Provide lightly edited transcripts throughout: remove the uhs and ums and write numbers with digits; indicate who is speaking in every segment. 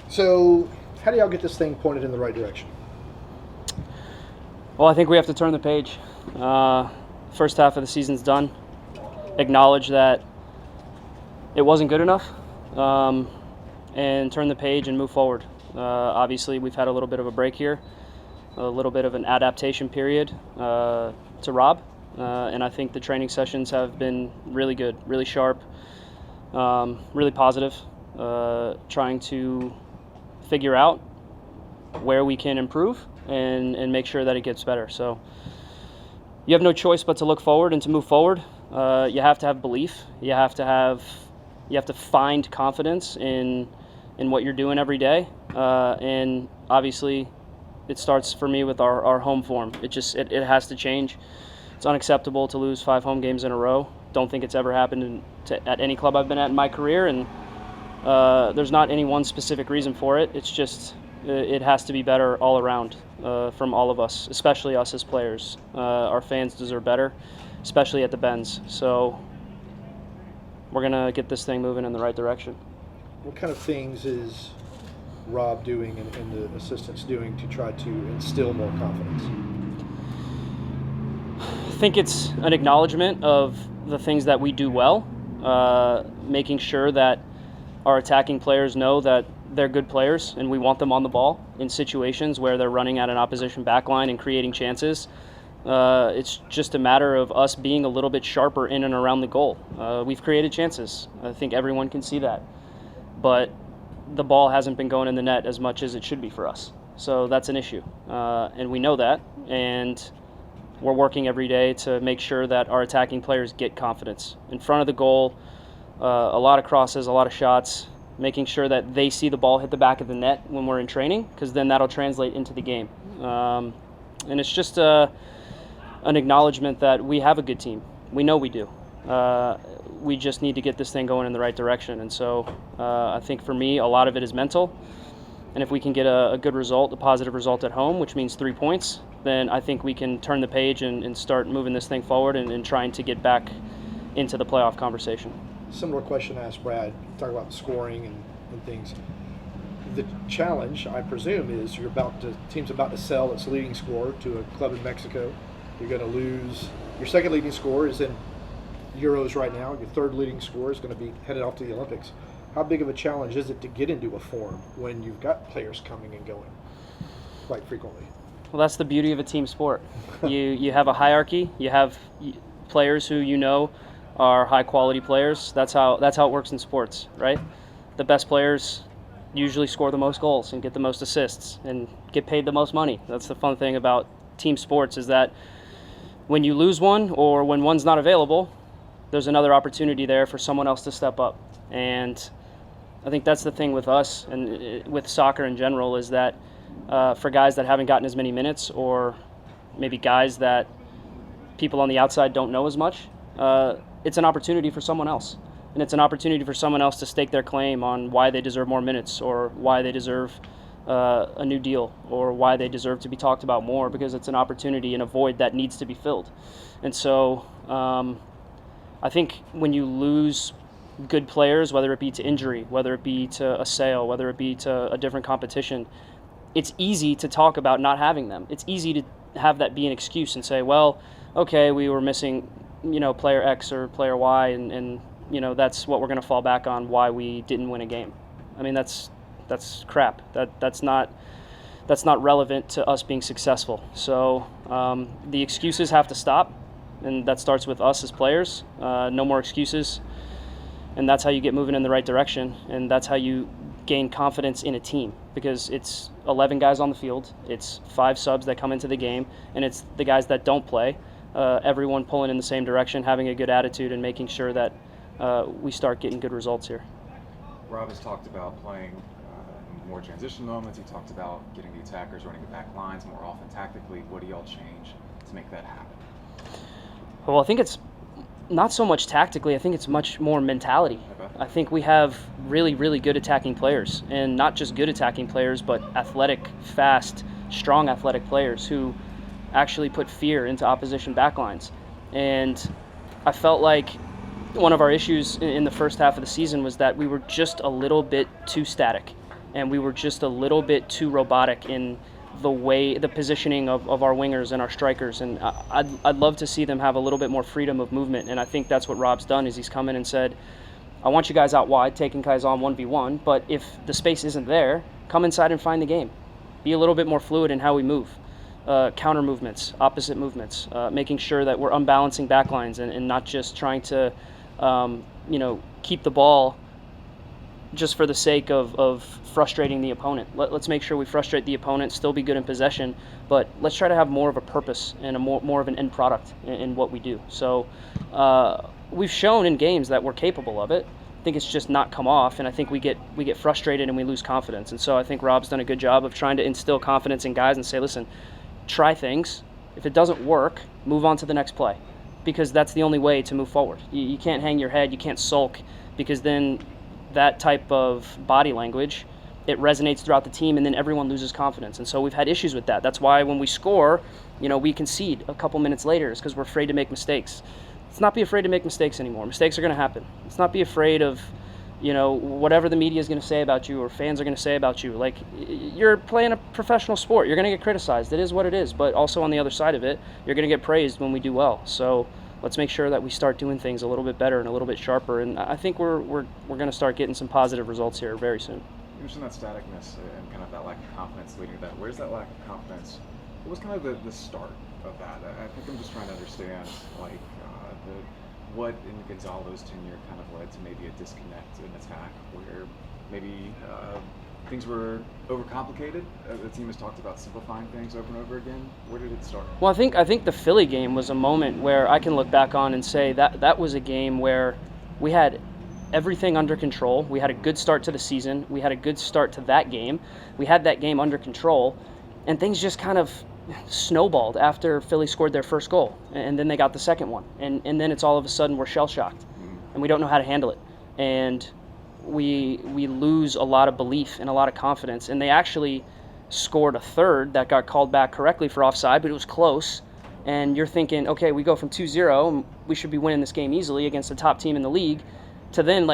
Speaker 1: So, how do y'all get this thing pointed in the right direction?
Speaker 2: Well, I think we have to turn the page. First half of the season's done. Acknowledge that it wasn't good enough, and turn the page and move forward. Obviously, we've had a little bit of a break here, a little bit of an adaptation period to Rob, and I think the training sessions have been really good, really sharp, really positive, trying to figure out where we can improve and make sure that it gets better. So you have no choice but to look forward and to move forward. You have to have belief. You have to find confidence in what you're doing every day. And obviously, it starts for me with our home form. It has to change. It's unacceptable to lose 5 home games in a row. Don't think it's ever happened at any club I've been at in my career, and there's not any one specific reason for it. It's just it has to be better all around from all of us, especially us as players. Our fans deserve better, especially at the Bens. So we're going to get this thing moving in the right direction.
Speaker 1: What kind of things is Rob doing and the assistants doing to try to instill more confidence?
Speaker 2: I think it's an acknowledgement of the things that we do well, making sure that our attacking players know that they're good players and we want them on the ball in situations where they're running at an opposition backline and creating chances. It's just a matter of us being a little bit sharper in and around the goal. We've created chances. I think everyone can see that. But the ball hasn't been going in the net as much as it should be for us. So that's an issue. And we know that. And we're working every day to make sure that our attacking players get confidence. In front of the goal, a lot of crosses, a lot of shots, making sure that they see the ball hit the back of the net when we're in training, because then that'll translate into the game. And it's just an acknowledgement that we have a good team. We know we do. We just need to get this thing going in the right direction. And so I think for me, a lot of it is mental. And if we can get a good result, a positive result at home, which means 3 points, then I think we can turn the page and start moving this thing forward and trying to get back into the playoff conversation.
Speaker 1: Similar question I asked Brad, talk about scoring and things. The challenge, I presume, is team's about to sell its leading scorer to a club in Mexico. You're going to lose. Your second leading scorer is in Euros right now. Your third leading scorer is going to be headed off to the Olympics. How big of a challenge is it to get into a form when you've got players coming and going quite frequently?
Speaker 2: Well, that's the beauty of a team sport. You have a hierarchy. You have players who you know are high quality players. That's how it works in sports, right? The best players usually score the most goals and get the most assists and get paid the most money. That's the fun thing about team sports, is that when you lose one or when one's not available, there's another opportunity there for someone else to step up. And I think that's the thing with us and with soccer in general, is that for guys that haven't gotten as many minutes, or maybe guys that people on the outside don't know as much, it's an opportunity for someone else. And it's an opportunity for someone else to stake their claim on why they deserve more minutes, or why they deserve a new deal, or why they deserve to be talked about more, because it's an opportunity and a void that needs to be filled. And so I think when you lose good players, whether it be to injury, whether it be to a sale, whether it be to a different competition, it's easy to talk about not having them. It's easy to have that be an excuse and say, well, okay, we were missing, player X or player Y, and that's what we're going to fall back on, why we didn't win a game. I mean, that's crap. That's not relevant to us being successful. So the excuses have to stop, and that starts with us as players. No more excuses, and that's how you get moving in the right direction, and that's how you gain confidence in a team, because it's 11 guys on the field, it's 5 subs that come into the game, and it's the guys that don't play, everyone pulling in the same direction, having a good attitude, and making sure that we start getting good results here.
Speaker 3: Rob has talked about playing more transition moments. He talked about getting the attackers running the back lines more often tactically. What do y'all change to make that happen?
Speaker 2: Well, I think it's not so much tactically. I think it's much more mentality.
Speaker 3: Okay.
Speaker 2: I think we have really, really good attacking players, and not just good attacking players, but athletic, fast, strong athletic players who actually put fear into opposition backlines. And I felt like one of our issues in the first half of the season was that we were just a little bit too static. and we were just a little bit too robotic in the positioning of our wingers and our strikers. And I'd love to see them have a little bit more freedom of movement, and I think that's what Rob's done. Is he's come in and said, I want you guys out wide, taking guys on 1v1, but if the space isn't there, come inside and find the game. Be a little bit more fluid in how we move. Counter movements, opposite movements, making sure that we're unbalancing backlines and not just trying to, keep the ball just for the sake of frustrating the opponent. Let's make sure we frustrate the opponent, still be good in possession, but let's try to have more of a purpose and more of an end product in what we do. So we've shown in games that we're capable of it. I think it's just not come off, and I think we get frustrated and we lose confidence. And so I think Rob's done a good job of trying to instill confidence in guys and say, listen, try things. If it doesn't work, move on to the next play, because that's the only way to move forward. You can't hang your head, you can't sulk, because then that type of body language, it resonates throughout the team, and then everyone loses confidence. And so we've had issues with that. That's why when we score, we concede a couple minutes later. It's because we're afraid to make mistakes. Let's not be afraid to make mistakes anymore. Mistakes are going to happen. Let's not be afraid of, whatever the media is going to say about you or fans are going to say about you. Like, you're playing a professional sport. You're going to get criticized. It is what it is. But also on the other side of it, you're going to get praised when we do well. So let's make sure that we start doing things a little bit better and a little bit sharper. And I think we're going to start getting some positive results here very soon.
Speaker 3: You mentioned that staticness and kind of that lack of confidence leading to that. Where's that lack of confidence? What was kind of the start of that? I think I'm just trying to understand, what in Gonzalo's tenure kind of led to maybe a disconnect in attack, where maybe things were overcomplicated. The team has talked about simplifying things over and over again. Where did it start?
Speaker 2: Well, I think the Philly game was a moment where I can look back on and say that was a game where we had everything under control. We had a good start to the season. We had a good start to that game. We had that game under control, and things just kind of snowballed after Philly scored their first goal, and then they got the second one, and then it's all of a sudden we're shell-shocked, and we don't know how to handle it, and we lose a lot of belief and a lot of confidence. And they actually scored a third that got called back correctly for offside, but it was close, and you're thinking, okay, we go from 2-0, and we should be winning this game easily against the top team in the league, to then,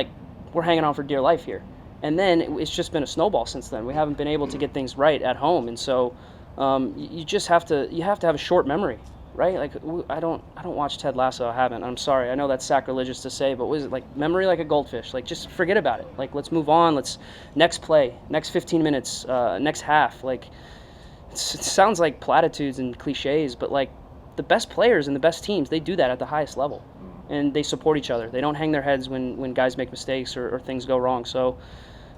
Speaker 2: we're hanging on for dear life here. And then it's just been a snowball since then. We haven't been able to get things right at home, and so you have to have a short memory, right? I don't watch Ted Lasso. I haven't. I'm sorry. I know that's sacrilegious to say, but what is it, memory like a goldfish? Just forget about it. Let's move on. Next play, next 15 minutes, next half. It sounds like platitudes and cliches, but the best players and the best teams, they do that at the highest level, and they support each other. They don't hang their heads when guys make mistakes or things go wrong. So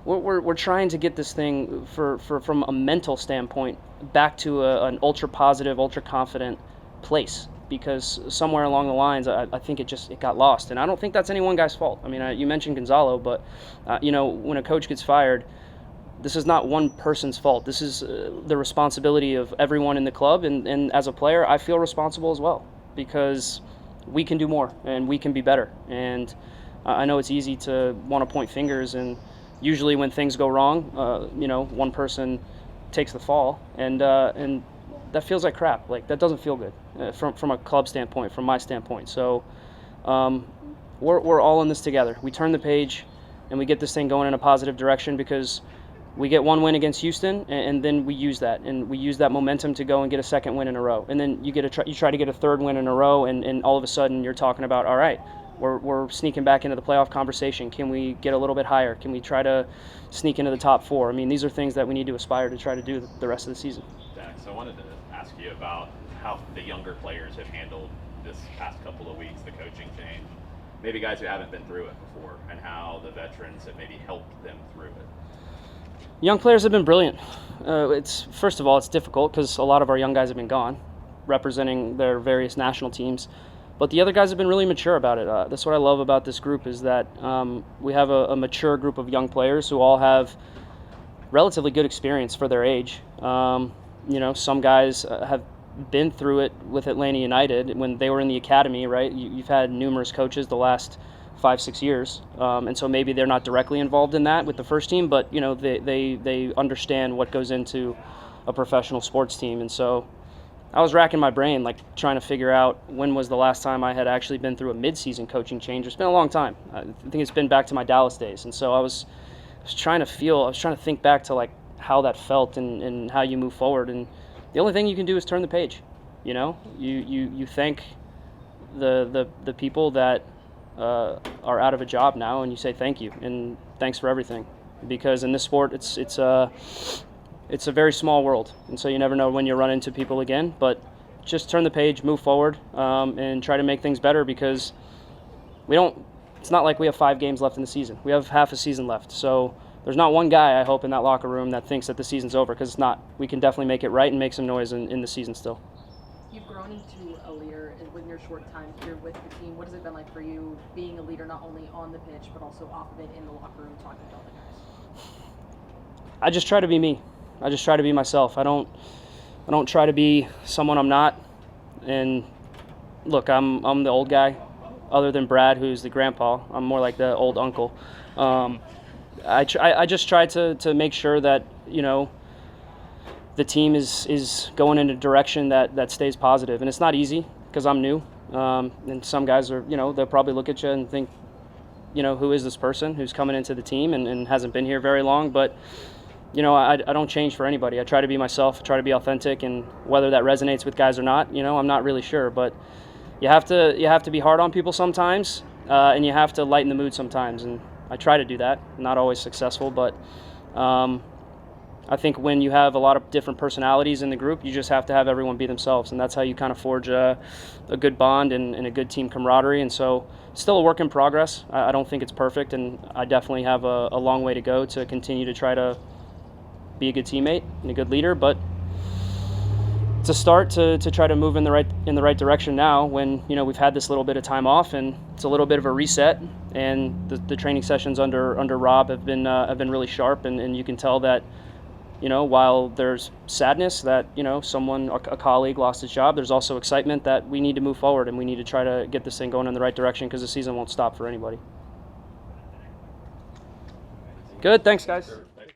Speaker 2: we're trying to get this thing from a mental standpoint back to an ultra positive, ultra confident place, because somewhere along the lines I think it got lost, and I don't think that's any one guy's fault. I mean, you mentioned Gonzalo, but when a coach gets fired, this is not one person's fault. This is the responsibility of everyone in the club, and as a player, I feel responsible as well, because we can do more and we can be better. And I know it's easy to want to point fingers, and usually when things go wrong, one person takes the fall, and that feels like crap. That doesn't feel good from a club standpoint, from my standpoint. So we're all in this together. We turn the page and we get this thing going in a positive direction, because we get one win against Houston, and then we use that momentum to go and get a second win in a row, and then you try to get a third win in a row, and all of a sudden you're talking about, all right, we're sneaking back into the playoff conversation. Can we get a little bit higher? Can we try to sneak into the top four? I mean, these are things that we need to aspire to try to do the rest of the season.
Speaker 4: Dax, I wanted to ask you about how the younger players have handled this past couple of weeks, the coaching change. Maybe guys who haven't been through it before, and how the veterans have maybe helped them through it.
Speaker 2: Young players have been brilliant. First of all, it's difficult because a lot of our young guys have been gone, representing their various national teams. But the other guys have been really mature about it. That's what I love about this group, is that we have a mature group of young players who all have relatively good experience for their age. Some guys have been through it with Atlanta United when they were in the academy, right? You've had numerous coaches the last 5-6 years, and so maybe they're not directly involved in that with the first team, but they understand what goes into a professional sports team. And so I was racking my brain, trying to figure out when was the last time I had actually been through a mid-season coaching change. It's been a long time. I think it's been back to my Dallas days, and so I was was trying to think back to like how that felt and how you move forward. And the only thing you can do is turn the page. You know, you thank the people that are out of a job now, and you say thank you and thanks for everything, because in this sport it's a very small world, and so you never know when you run into people again. But just turn the page, move forward, and try to make things better, because it's not like we have 5 games left in the season. We have half a season left. So there's not one guy, I hope, in that locker room that thinks that the season's over, because it's not. We can definitely make it right and make some noise in the season still.
Speaker 5: You've grown into a leader in your short time here with the team. What has it been like for you being a leader, not only on the pitch, but also off of it in the locker room, talking to other guys?
Speaker 2: I just try to be me. I just try to be myself. I don't try to be someone I'm not. And look, I'm the old guy, other than Brad, who's the grandpa. I'm more like the old uncle. I just try to make sure that, you know, the team is going in a direction that stays positive. And it's not easy, because I'm new. And some guys are, you know, they'll probably look at you and think, you know, who is this person who's coming into the team and hasn't been here very long. But, you know, I don't change for anybody. I try to be myself, try to be authentic, and whether that resonates with guys or not, you know, I'm not really sure. But you have to be hard on people sometimes, and you have to lighten the mood sometimes. And I try to do that. Not always successful, but I think when you have a lot of different personalities in the group, you just have to have everyone be themselves, and that's how you kind of forge a good bond and a good team camaraderie. And so it's still a work in progress. I don't think it's perfect, and I definitely have a long way to go to continue to try to be a good teammate and a good leader. But it's a start to try to move in the right direction now, when, you know, we've had this little bit of time off, and it's a little bit of a reset. And the training sessions under Rob have been really sharp, and you can tell that, you know, while there's sadness that, you know, a colleague lost his job, there's also excitement that we need to move forward, and we need to try to get this thing going in the right direction, because the season won't stop for anybody. Good, thanks guys.